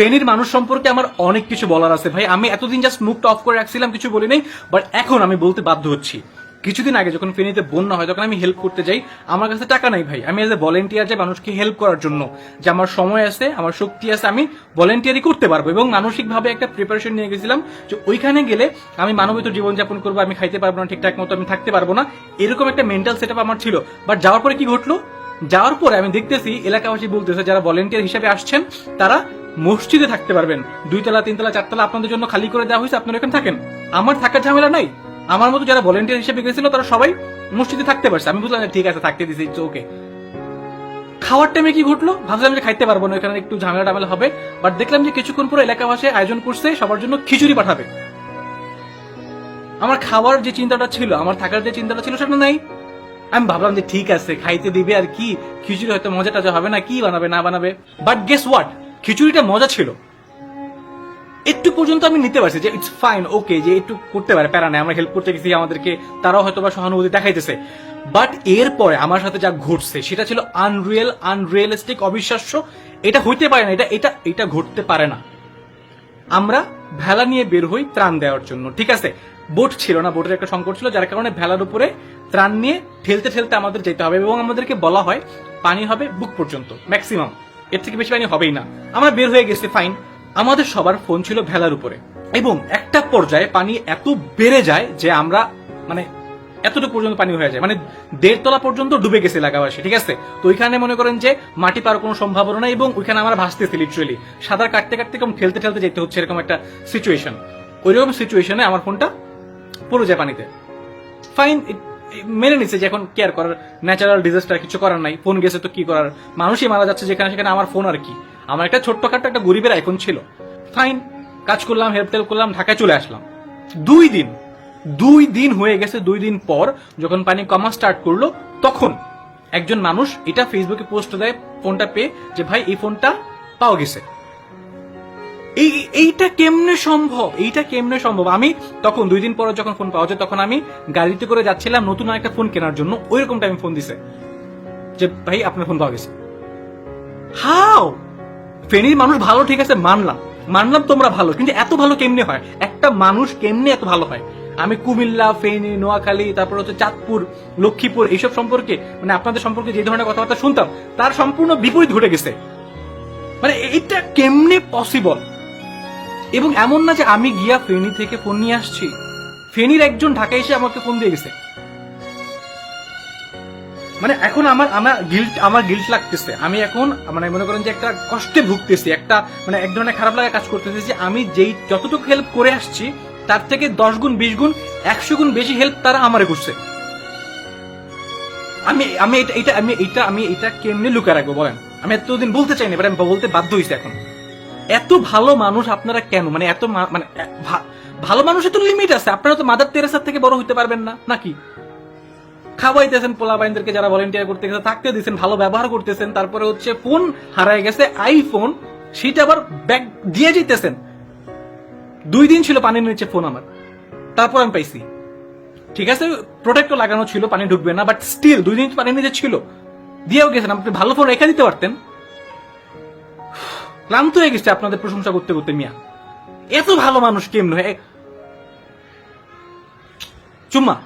ফেনীর মানুষ সম্পর্কে আমার অনেক কিছু বলার আছে ভাই। আমি এতদিন জাস্ট মুখটা অফ করে রাখছিলাম, কিছু বলি নাই, বাট এখন আমি বলতে বাধ্য হচ্ছি। কিছুদিন আগে যখন ফেনীতে বন্যা হয় তখন আমি হেল্প করতে যাই, আমার কাছে টাকা নাই ভাই। আমি এজ এ ভলেন্টিয়ার যাই মানুষকে হেল্প করার জন্য, যে আমার সময় আছে, আমার শক্তি আছে, আমি ভলেন্টিয়ারই করতে পারবো। এবং মানসিকভাবে একটা প্রিপারেশন নিয়ে গেছিলাম যে ওইখানে গেলে আমি মানবিত জীবনযাপন করবো, আমি খাইতে পারবো না ঠিকঠাক মতো, আমি থাকতে পারবো না, এরকম একটা মেন্টাল সেট আমার ছিল। বাট যাওয়ার পরে কি ঘটলো, যাওয়ার পরে আমি দেখতেছি এলাকাবাসী বলতেছে যারা ভলেন্টিয়ার হিসেবে আসছেন তারা মসজিদে থাকতে পারবেন, 2 তলা 3 তলা 4 তলা আপনাদের জন্য খালি করে দেওয়া হয়েছে, আপনারা এখানে থাকেন। আমার থাকার ঝামেলা নাই। আমার মতো যারা ভলেন্টিয়ার হিসেবে গেছিল তারা সবাই মসজিদে থাকতে পারছে। আমি বুঝলাম ঠিক আছে, থাকতে দিছি, ইটস ওকে। খাওয়ার টাইমে কি ঘটলো, ভাবছিলাম যে খাইতে পারবো না, এখানে একটু ঝামেলা টামেলা হবে, বাট দেখলাম যে কিছুক্ষণ পরে এলাকাবাসী আয়োজন করছে সবার জন্য খিচুড়ি পাঠাবে। আমার খাওয়ার যে চিন্তাটা ছিল, আমার থাকার যে চিন্তাটা ছিল সেটা নাই। আমি ভাবলাম যে ঠিক আছে খাইতে দিবে আর কি, খিচুড়ি হয়তো মজা টাজা হবে না, কি বানাবে না বানাবে। বাট গেস হোয়াট, খিচুড়িটা মজা ছিল। একটু পর্যন্ত আমি নিতে পারছি যে ইটস ফাইন, ওকে, যে একটু করতে পারে, প্যারা নেই, আমরা হেল্প করতে গেছি, আমাদেরকে তারাও হয়তো বা সহানুভূতি দেখাইতেছে। বাট এরপরে আমার সাথে যা ঘটছে সেটা ছিল আনরিয়েলিস্টিক, অবিশ্বাস্য। এটা হইতে পারে না, এটা এটা এটা ঘটতে পারে না। আমরা ভেলা নিয়ে বের হই ত্রাণ দেওয়ার জন্য, ঠিক আছে, বোট ছিল না, বোটের একটা সংকট ছিল, যার কারণে ভেলার উপরে ত্রাণ নিয়ে ঠেলতে ঠেলতে আমাদের যেতে হবে। এবং আমাদেরকে বলা হয় পানি হবে বুক পর্যন্ত ম্যাক্সিমাম, এর থেকে বেশি পানি হবেই না। আমরা বের হয়ে গেছি, ফাইন। আমাদের সবার ফোন ছিল ভেলার উপরে, এবং একটা পর্যায়ে পানি এত বেড়ে যায় যে আমরা মানে এতটুকু পর্যন্ত পানি হয়ে যায়, মানে 1.5 তলা পর্যন্ত ডুবে গেছে এলাকাবাসী, ঠিক আছে। তো ওইখানে মনে করেন যে মাটি পাওয়ার কোনো সম্ভাবনা নাই, এবং ওইখানে আমরা ভাসতেছি লিটারেলি, সাঁতার কাটতে কাটতে কেমন ঠেলতে ঠেলতে যেতে হচ্ছে, এরকম একটা সিচুয়েশন। ওইরকম সিচুয়েশনে আমার ফোনটা পড়ে যায় পানিতে। ফাইন, মেনে নিচ্ছে যে এখন কেয়ার করার, ন্যাচারাল ডিজাস্টার, কিছু করার নাই, ফোন গেছে তো কি করার, মানুষই মারা যাচ্ছে যেখানে সেখানে, আমার ফোন আর কি। আমার একটা ছোট্টখাট্ট একটা গরিবের আইফোন ছিল। ফাইন, কাজ করলাম, হেল্প টেল্প করলাম, ঢাকায় চলে আসলাম। 2 দিন হয়ে গেছে। 2 দিন পর যখন পানি কমা স্টার্ট করলো, তখন একজন মানুষ এটা ফেসবুকে পোস্ট দেয় ফোনটা পেয়ে, যে ভাই এই ফোনটা পাওয়া গেছে। এইটা কেমনে সম্ভব? আমি তখন 2 দিন পরে যখন ফোন পাওয়া যায়, তখন আমি গাড়িতে করে যাচ্ছিলাম নতুন একটা ফোন কেনার জন্য, ওইরকম টাইম ফোন দিছে যে ভাই আপনার ফোন পাওয়া গেছে। হাউ? ফেনীর মানুষ ভালো, ঠিক আছে, মানলাম তোমরা ভালো, কিন্তু এত ভালো কেমনে হয়? একটা মানুষ কেমনে এত ভালো হয়? আমি কুমিল্লা, ফেনী, নোয়াখালী, তারপর হচ্ছে চাঁদপুর, লক্ষ্মীপুর, এইসব সম্পর্কে, মানে আপনাদের সম্পর্কে যে ধরনের কথাবার্তা শুনতাম তার সম্পূর্ণ বিপরীত ঘটে গেছে। মানে এটা কেমনে পসিবল? এবং এমন না যে আমি গিয়া ফেনী থেকে ফোন নিয়ে আসছি, ফেনীর একজন ঢাকায় এসে আমাকে ফোন দিয়ে গেছে। মানে এখন আমার গিল্ট লাগতেছে। আমি এখন মানে মনে করেন যে একটা কষ্টে ভুগতেছি, একটা মানে এক ধরনের খারাপ লাগা কাজ করতেছে যে আমি যেই যতটুকু হেল্প করে আসছি তার থেকে 10 গুণ, 20 গুণ, 100 গুণ বেশি হেল্প তারা আমারে করছে। আমি এটা কেমনে লুকা রাখবো বলেন? আমি এতদিন বলতে চাইনি, বাট আমি বলতে বাধ্য হয়েছি এখন। এত ভালো মানুষ আপনারা কেন, মানে এত মানে ভালো মানুষের তো লিমিট আছে। আপনারা তো মাদার তেরেসার থেকে বড় হইতে পারবেন না নাকি? খাওয়াইতেছেন পোলাপাইনদেরকে, যারা ভলেন্টিয়ার করতে গেছে থাকতে দিচ্ছেন, ভালো ব্যবহার করতেছেন, তারপরে হচ্ছে ফোন হারায় গেছে, আইফোন, সেটা আবার ব্যাগ দিয়ে যেতেছেন। 2 দিন ছিল পানির নিচে ফোন আমার, তারপর আমি পাইছি। ঠিক আছে, প্রোটেক্টর লাগানো ছিল, পানি ঢুকবে না, বাট স্টিল 2 দিন পানির নিচে ছিল, দিয়েও গেছেন। আপনি ভালো ফোন রেখে দিতে পারতেন। ক্লান্ত হয়ে গেছে আপনাদের প্রশংসা করতে করতে। মিয়া এত ভালো মানুষ কেমন হয়? চুম্মা।